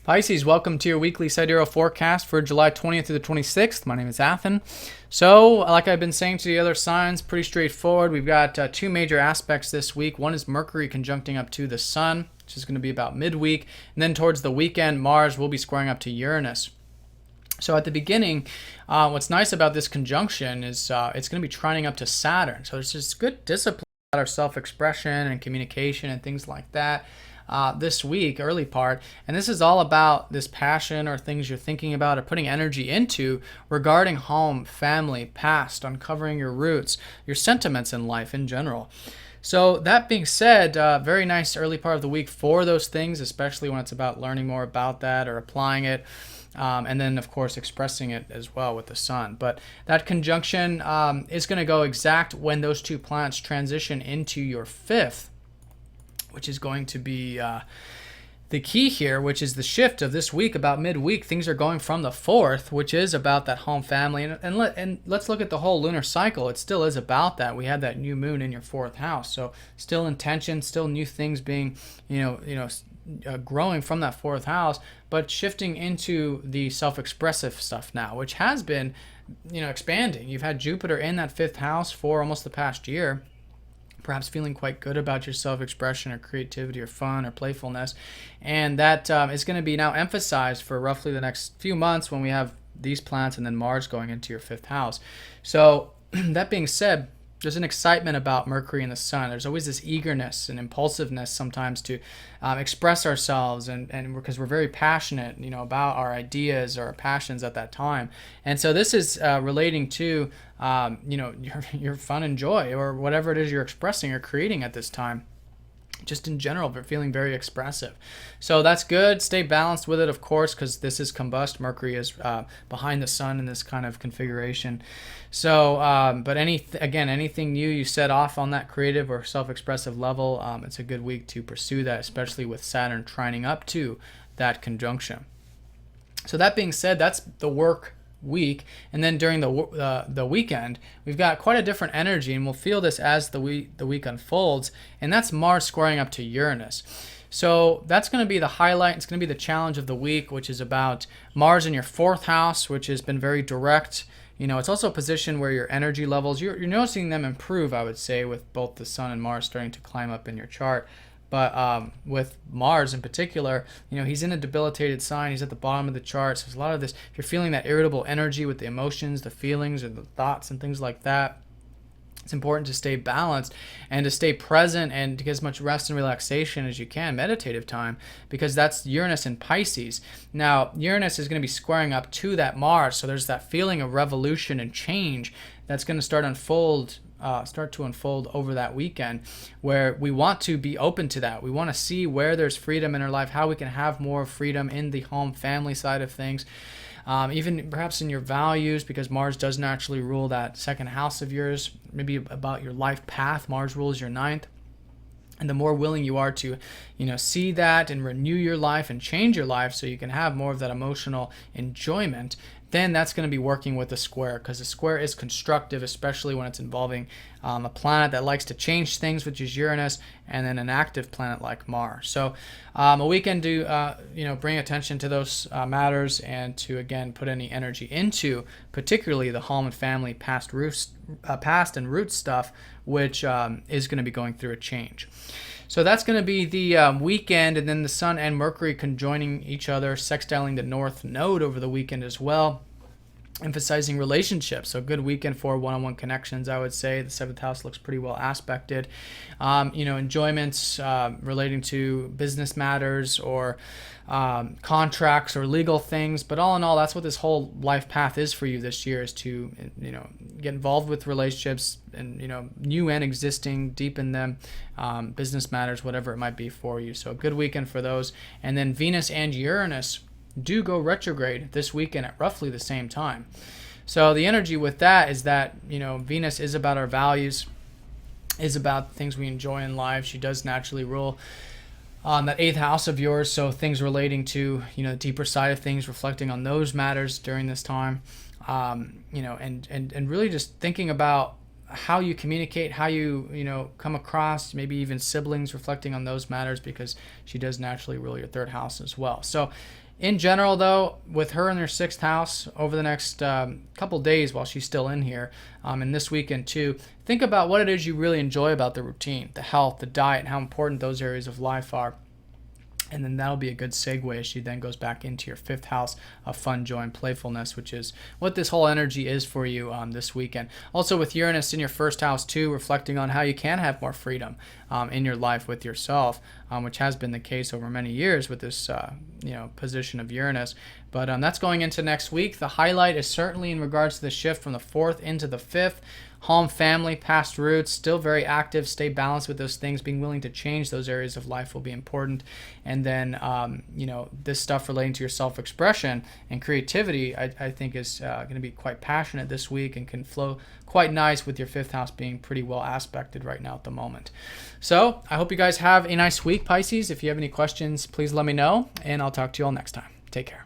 Pisces, welcome to your weekly sidereal forecast for July 20th through the 26th. My name is Athen. So, like I've been saying to the other signs, pretty straightforward. We've got two major aspects this week. One is Mercury conjuncting up to the Sun, which is going to be about midweek. And then towards the weekend, Mars will be squaring up to Uranus. So at the beginning, what's nice about this conjunction is it's going to be trining up to Saturn. So there's just good discipline about our self-expression and communication and things like that. This week, early part, and this is all about this passion or things you're thinking about or putting energy into regarding home, family, past, uncovering your roots, your sentiments in life in general. So that being said, very nice early part of the week for those things, especially when it's about learning more about that or applying it. And then, of course, expressing it as well with the sun. But that conjunction is going to go exact when those two planets transition into your fifth, which is going to be the key here, which is the shift of this week. About midweek, things are going from the fourth, which is about that home, family, and let's look at the whole lunar cycle. It still is about that. We had that new moon in your fourth house, so still intention, still new things being, growing from that fourth house, but shifting into the self-expressive stuff now, which has been, expanding. You've had Jupiter in that fifth house for almost the past year, perhaps feeling quite good about your self-expression or creativity or fun or playfulness. And that is going to be now emphasized for roughly the next few months when we have these planets and then Mars going into your fifth house. So that being said, there's an excitement about Mercury and the Sun. There's always this eagerness and impulsiveness sometimes to express ourselves, and because we're very passionate, about our ideas or our passions at that time. And so this is relating to, your fun and joy or whatever it is you're expressing or creating at this time. Just in general, but feeling very expressive. So that's good. Stay balanced with it, of course, because this is combust. Mercury is behind the sun in this kind of configuration. So, but anything new you set off on that creative or self-expressive level, it's a good week to pursue that, especially with Saturn trining up to that conjunction. So that being said, that's the work week, and then during the weekend we've got quite a different energy, and we'll feel this as the week unfolds, and that's Mars squaring up to Uranus. So that's going to be the highlight. It's going to be the challenge of the week, which is about Mars in your fourth house, which has been very direct. It's also a position where your energy levels, you're noticing them improve, I would say, with both the Sun and Mars starting to climb up in your chart. But with Mars in particular, he's in a debilitated sign. He's at the bottom of the chart. So there's a lot of this. If you're feeling that irritable energy with the emotions, the feelings, or the thoughts and things like that, it's important to stay balanced and to stay present and to get as much rest and relaxation as you can, meditative time, because that's Uranus in Pisces. Now, Uranus is going to be squaring up to that Mars, so there's that feeling of revolution and change that's going to start to unfold over that weekend, where we want to be open to that. We want to see where there's freedom in our life, how we can have more freedom in the home family side of things, even perhaps in your values, because Mars does naturally rule that second house of yours, maybe about your life path. Mars rules your ninth. And the more willing you are to, see that and renew your life and change your life so you can have more of that emotional enjoyment, then that's going to be working with the square, because the square is constructive, especially when it's involving a planet that likes to change things, which is Uranus, and then an active planet like Mars. So a weekend to bring attention to those matters, and to again put any energy into particularly the home and family past and root stuff, which is going to be going through a change. So that's going to be the weekend, and then the Sun and Mercury conjoining each other, sextiling the North Node over the weekend as well, emphasizing relationships. So good weekend for one-on-one connections, I would say. The seventh house looks pretty well aspected. Enjoyments relating to business matters or contracts or legal things. But all in all, that's what this whole life path is for you this year, is to get involved with relationships and new and existing, deepen them, business matters, whatever it might be for you. So a good weekend for those. And then Venus and Uranus do go retrograde this weekend at roughly the same time. So the energy with that is that Venus is about our values, is about things we enjoy in life. She does naturally rule on that eighth house of yours, so things relating to the deeper side of things, reflecting on those matters during this time, and really just thinking about how you communicate, how you come across, maybe even siblings, reflecting on those matters, because she does naturally rule your third house as well. So In general, though, with her in her 6th house over the next couple days while she's still in here, and this weekend too, think about what it is you really enjoy about the routine, the health, the diet, how important those areas of life are. And then that'll be a good segue as she then goes back into your 5th house of fun, joy, and playfulness, which is what this whole energy is for you this weekend. Also with Uranus in your 1st house too, reflecting on how you can have more freedom in your life with yourself, which has been the case over many years with this position of Uranus. But that's going into next week. The highlight is certainly in regards to the shift from the 4th into the 5th. Home, family, past roots, still very active. Stay balanced with those things. Being willing to change those areas of life will be important. And then, this stuff relating to your self-expression and creativity, I think is going to be quite passionate this week and can flow quite nice with your 5th house being pretty well aspected right now at the moment. So I hope you guys have a nice week, Pisces. If you have any questions, please let me know, and I'll talk to you all next time. Take care.